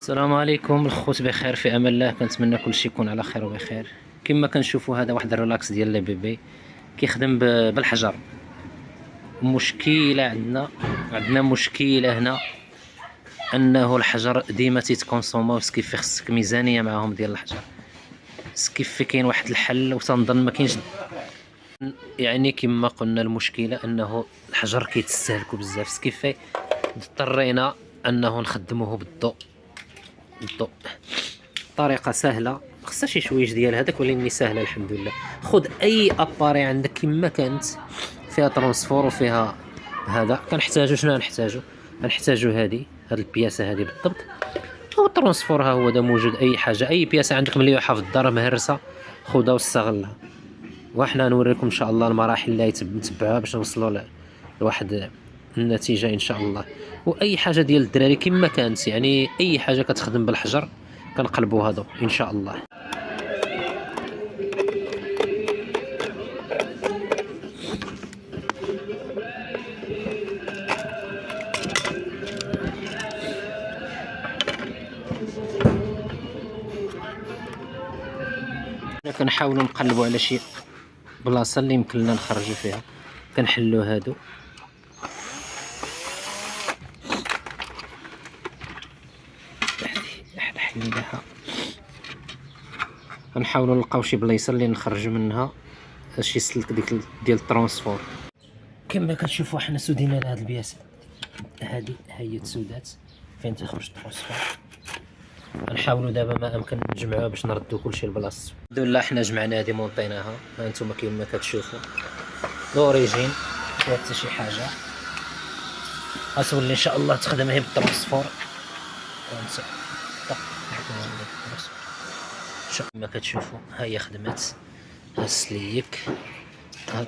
السلام عليكم الخوت، بخير في امان الله. كنتمنى كلشي يكون على خير وبخير. كما كنشوفوا هذا واحد الريلاكس ديال لي بيبي كيخدم بالحجر. مشكله عندنا مشكله هنا، انه الحجر ديما تيتكونسوما، وسكيف خصك ميزانيه معاهم ديال الحجر. سكيف كاين واحد الحل وتنظن ما كاينش، يعني كما قلنا المشكله انه الحجر كيتستهلكوا بزاف. سكيف اضطرينا انه نخدموه بالضوء. طريقه سهله، خصها شي شويش ديال هذاك، ولكن سهله الحمد لله. خذ اي اباري عندك كما كانت فيها ترانسفور وفيها هذا. كنحتاجو شنو غنحتاجو هاد البياسه هذه بالضبط، والترانسفور ها هو دا موجود. اي حاجه، اي بياسه عندك مليوحه في الدار مهرسه خذها واستغلها. وحنا نوريكم ان شاء الله المراحل اللي نتبعوها باش نوصلوا لواحد النتيجه ان شاء الله. واي حاجه ديال الدراري كما كانت، يعني اي حاجه كتخدم بالحجر كنقلبوا هذا ان شاء الله. كنحاولوا نقلبوا على شي بلاصه اللي يمكن لنا نخرجوا فيها. كنحلوا هادو، حليناها. كنحاولوا نلقاو شي بلايصه اللي نخرجوا منها شي سلك ديك ديال الترانسفور. كما كتشوفوا حنا سودينا لهاد البياسه هذه، هي تسودات فين تخرج الترانسفور. غنحاولوا دابا ما امكن نجمعوها باش نردوا كلشي لبلاصتو. الحمد لله حنا جمعنا هذه، مونطيناها. ها انتم كيما كتشوفوا لوريجين فيها حتى شي حاجه. غتولي ان شاء الله تخدم هي بالترانسفور. كما كتشوفوا ها هي خدمت. ها السليك، ها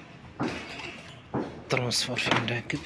الترانسفور فين راكب.